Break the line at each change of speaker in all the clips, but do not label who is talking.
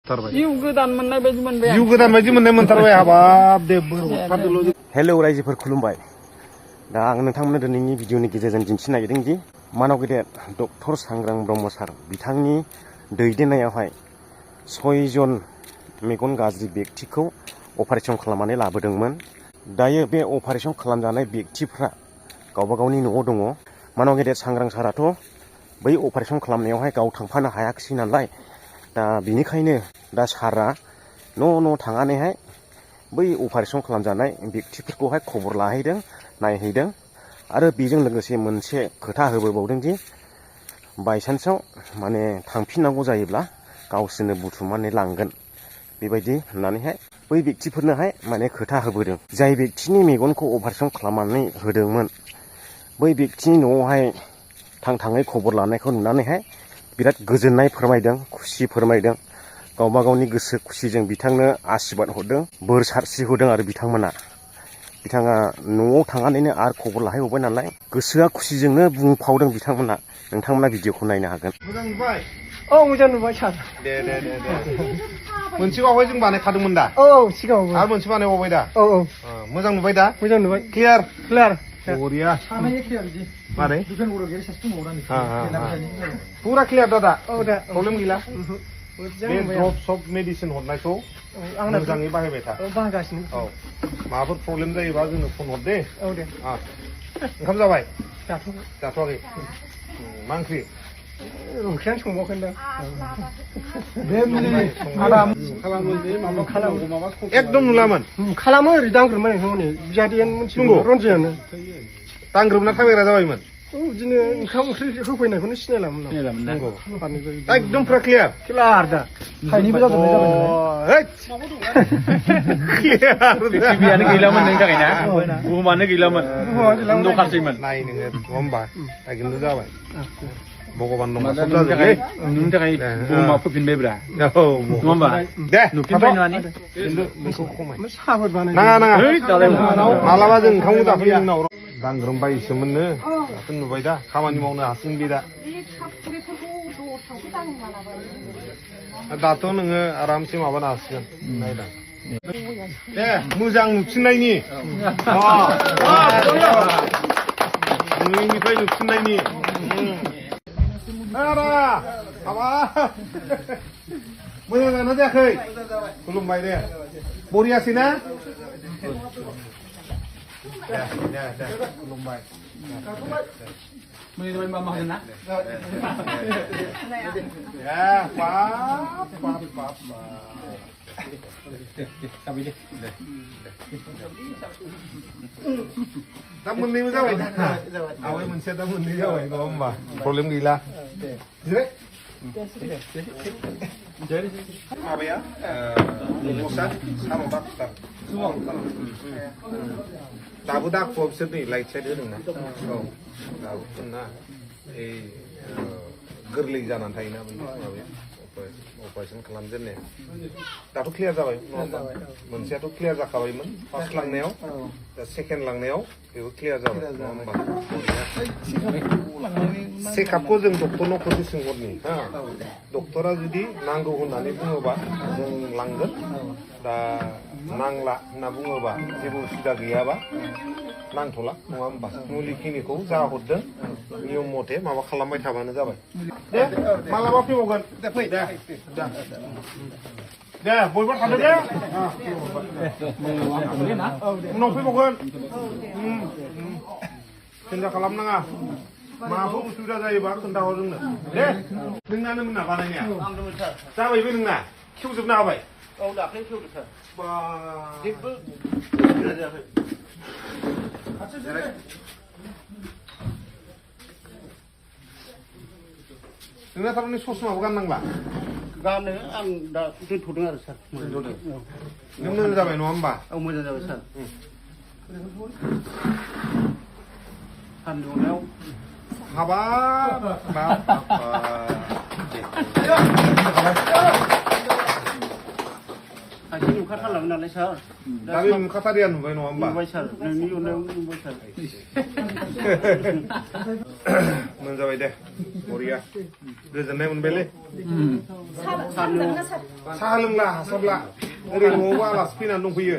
जिउ गोदान मोननाय बायदि मोनबाय
जिउ गोदान बायदि मोननाय मोनथारबाय हाबाब दे बोर
हेलौ रायजोफोर खुलुमबाय दा आं नोंथांमोननो दिनैनि भिडिअनि गेजेरजों दिन्थिनो नागिरदों दि मानव गेदेर डक्टर सांग्रां ब्रह्म सार बिथांनि दैदेननायावहाय 6 जन मेगन गाज्रि व्यक्तिखौ अपारेशन खालामनानै लाबोदोंमोन। दायो बे अपारेशन खालामजानाय व्यक्तिफ्रा गावबा गावनि न'आव दङ। मानव गेदेर सांग्रां साराथ' बै अपारेशन खालामनायावहाय गाव थांफानो हायाखिसै नालाय दा बिनिखायनो दा सारा न' थांनानैहाय बै अपारेशन खालामजानाय व्यक्तिफोरखौहाय खबर लाहैदों, नायहैदों आरो बेजों लोगोसे मोनसे खोथा होबोबावदों दि बायसान्सआव माने थांफिननांगौ जायोब्ला गावसोरनो बुथुमनानै लांगोन बेबायदि होननानैहाय बै व्यक्तिफोरनोहाय माने खोथा होबोदों। जाय व्यक्तिनि मेगनखौ अपारेशन खालामनानै होदोंमोन बै व्यक्तिनि न'आवहाय थाङै खबर लानायखौ नुनानैहाय बिराद गोजोननाय फोरमायदों, खुसि फोरमायदों। गावबा गावनि गोसो खुसिजों बिथांनो आशीर्बाद हरदों, बोर सारस्रिहोदों आरो बिथाङा न'आव थांनानैनो आरो खबर लाहैबावबाय नालाय गोसोआ खुसिजोंनो बुंफावदों बिथांमोना। नोंथांमोना भिडिअखौ नायनो हागोन।
मोजां नुबाय?
औ मोजां नुबाय सार।
दे मोनसे बावहाय जों बानायखादोंमोन दा?
औ सिगाङाव
आरो मोनसे बानायबावबाय दा?
औ
मोजां नुबाय दा?
मोजां नुबाय।
क्लियार
बरिया
मारै फुरा क्लियार दा प्रब्लेम गैला। बे ड्रप सब मेडिसिन हरनायखौ मोजाङै बाहायबाय था।
बाहायगासिनो।
औ माबाफोर प्रब्लेम जायोबा जोंनो फन हर दे।
औ दे।
ओंखाम जाबाय?
जाथ'वाखै।
मा ओंख्रि?
ओंख्रियानो संबावाखैदां।
एकदम नुलामोन।
खालामो ओरै दांग्रोमोन नोंथांमोननि बियादैयानो मोनथिगौ रन्जियानो
दांग्रोमना थाबायग्रा जाबायमोन।
बिदिनो ओंखाम ओंख्रि होफैनायखौनो सिनायलामोन
नंगौ एकदम फुरा क्लियार
दा थाइनैबो जाजोबनाय जाबाय
पृथिबियानो गैलामोन नोंनि थाखाय ना बुहुमानो गैलामोन दखानसैमोन
नाय नोङो नङा होमबा दा खिन्थु जाबाय भगबान दं
नोंनि थाखाय बुहुमा फैफिनबायब्रा नङा होमबा
दे
नुफिनबाय नङा
खिन्थु नोंखौ खमाय
साहाफोर बानाय
नाङा मालाबा जों ओंखामखौ जाफैयो उनाव दांग्रोमबायसोमोननो दासो नुबाय दा खामानि मावनो हासिगोन बे दाथ' नोङो आरामसे माबानो हासिगोन नायदां दे मोजां नुफिननायनि नोंनिफ्राय नुफिननायनि मोजां जाना जायाखै? खुलुमबाय दे बरियासै ना? दे खुलुमबाय दा मोननैबो जाबाय आवगाय मोनसेया दा मोननै जाबाय नङा होमबा प्रब्लेम गैला माबाया दाबो दाखुआ बिसोर नै लाइट साइड होदोंना औ दाबो ना गोरलै जानानै थायोना माबाया अपारेशन खालामजेननाया दाथ' क्लियार जाबाय नङा होमबा मोनसेयाथ' क्लियार जाखाबायमोन फार्स्ट लांनायाव दा सेकेन्ड लांनायाव बेबो क्लियार जाबाय नङा होमबा चेकआपखौ जों डक्टरनाव खनसे सोंहरनि डक्टरा जुदि नांगौ होननानै बुङोबा जों लांगोन दा नांला होनना बुङोबा जेबो उसुबिदा गैयाबा नांथ'ला नङा होमबा मुलिखिनिखौ जा हरदों नियम मथे माबा खालामबाय थाबानो जाबाय दे मालाबा फैबावगोन दे फै दे बयबो थादो दे उनाव फैबावगोन सिन्था खालामनाङा माबाफोर उसुबिदा जायोबा खोन्थाहर जोंनो दे नोंनानोमोन ना बानायनाया जाबायबो नोंना खेवजोबनो हाबाय
औ दाख्लै खेवदो सार जेबो जायाखै
नोंना थारमाने ससमाबो गाननांला
गानो आं दा दोनथ'दों आरो सार
नों मोजां जाबाय नङा होमबा
औ मोजां जाबाय सार सानदुंआव
हाबाब
खायसे नुखाथारलामोन नालाय सार
दा बे नुखाथारिया नुबाय नङा होमबा
नुबाय सार नोंनि अननायाव नुबाय सार
मोजां जाबाय दे बरिया गोजोननाय मोनबायलै साहा लोंला हासाबला ओरै न'आवबो आलासि फैनानै दंफैयो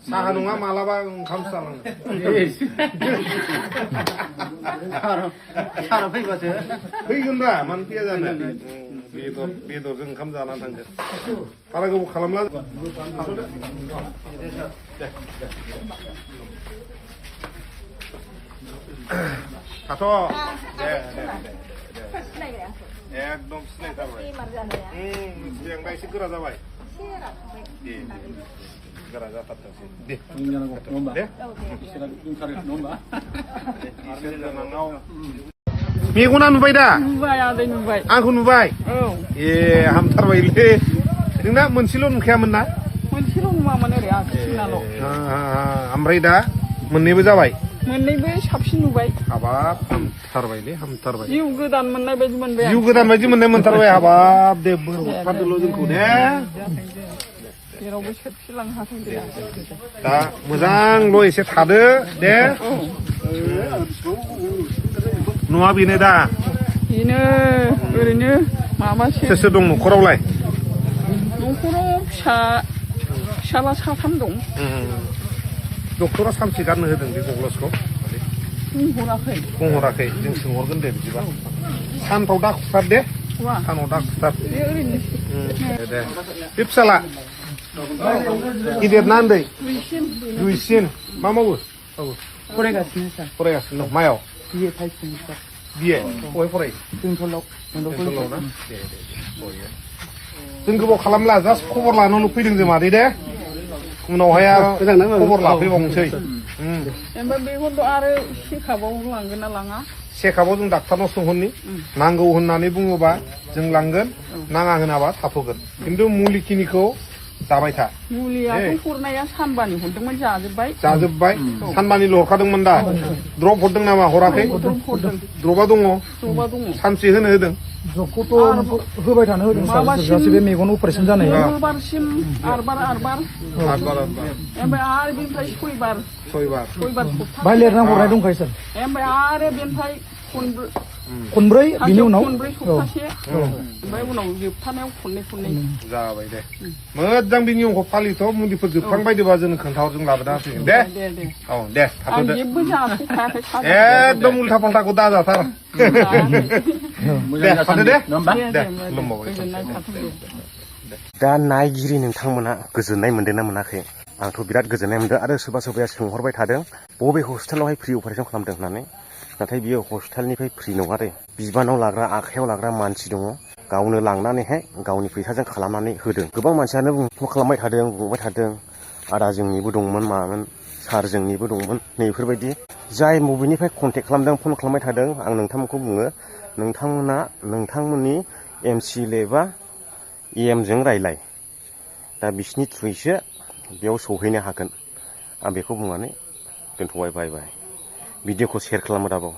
साहा नङा मालाबा ओंखाम जालाङो फैगोनब्रा मानो फैया जानो बेदरजों ओंखाम जानानै थांगोन बारा गोबाव खालामला थाथ' एकदम सिनायथारबाय सिगांदा एसे गोरा जाबाय दे गोरा जाथारथोंसै दे मेगना नुबाय दा
नुबाय आदै नुबाय
आंखौ नुबाय
औ
ए हामथारबायलै नोंना मोनसेल' नुखायामोन ना
मोनसेल' नुवामोन ओरै आथिंनाल'
ओमफ्राय दा मोननैबो जाबाय
मोननैबो साबसिन नुबाय
हाबाब हामथारबायलै हामथारबाय
जिउ गोदान मोननाय बायदि मोनबाय
जिउ गोदान बायदि मोननाय मोनथारबाय हाबाब दे बोर हरथारदोल' जोंखौ दे
जेरावबो सोरखिलांनो हाथों दे
दा मोजांल' एसे थादो दे न'आ बेनो दा
बेनो ओरैनो माबासो
सोर सोर दं न'खरावलाय
न'खराव फिसाला साथाम दं
डक्टरा सानसे गाननो होदों बे गग्लसखौ
बुंहराखै
बुंहराखै जों सोंहरगोन दे बिदिबा सानफ्राव दा खुथार दे
वा
सानाव दा खुथार
बे ओरैनो
दे बे फिसाला गिदिर ना उन्दै
दुइसिन
दुइसिन मा मावो
फरायगासिनो सार
फरायगासिनो दं मायाव
बिए फाइभ सेमिस्टार
बिए बहाय फरायो
बेंथलाव
बेंथलाव ना दे बरिया जों गोबाव खालामला जास्ट खबर लानानै फैदों जों मादै दे उनावहाय खबर लाफैबावनोसै
ओमफ्राय बेखौथ' आरो सेखाबाव लांगोन ना लाङा
चेकआपआव जों डाक्टारनाव सोंहरनि नांगौ होननानै बुङोबा जों लांगोन नाङा होनाबा थाथ'गोन खिन्थु मुलिखिनिखौ जाबाय था
मुलियाथ' हरनाया सानबानि हरदोंमोन
जाजोब्बाय सानबानिल' हरखादोंमोन दा द्रप हरदों नामा हराखै द्रपा दङ
द्रपा दङ
सानसे होनो होदों
जबखौथ' होबाय थानो होदों सार बे मेगन अपारेसन जानाय
मंगलबारसिम आरबार ओमफ्राय आरो बेनिफ्राय सयबार सप्ता
बाय लिरना हरनाय दंखायो सार
ओमफ्राय आरो बेनिफ्राय
खनब्रै बिनि उनाव
खनब्रै सप्तासे ओमफ्राय उनाव जोबथानायाव खननै
जाबाय दे मोजां बे नियमखौ फालिथ' मुलिफोर जोबखांबायदोबा जों खोन्थाहर जों लाबोना होफैगोन दे औ दे
आं जेबो जाथ'खायाखै
एकदम उल्था फाल्थाखौ दाजाथार दे थादो दे दे
गोजोननाय थाथों दे
दा नायगिरि नोंथांमोना गोजोननाय मोनदों ना मोनाखै आंथ' बिराद गोजोननाय मोनदों आरो सोरबा सोरबाया सोंहरबाय थादों बबे हस्पिटालावहाय फ्रि अपारेसन खालामदों होननानै नाथाय बियो हस्पिटालनिफ्राय फ्रि नङा दे बिबानाव लाग्रा आखायाव लाग्रा मानसि दङ गावनो लांनानैहाय गावनि फैसाजों खालामनानै होदों गोबां मानसियानो फन खालामबाय थादों बुंबाय थादों आदा जोंनिबो दंमोन मामोन सार जोंनिबो दंमोन नैफोरबायदि जाय बबेनिफ्राय कन्टेक्ट खालामदों फन खालामबाय थादों आं नोंथांमोनखौ बुङो नोंथांमोना नोंथांमोननि एमसिएलए बा इएमजों रायलाय दा बिसिनि थ्रुयैसो बेयाव सौहैनो हागोन आं बेखौ बुंनानै दोनथ'बाय बाय बाय भिडिअखौ शेयार खालामो दाबाव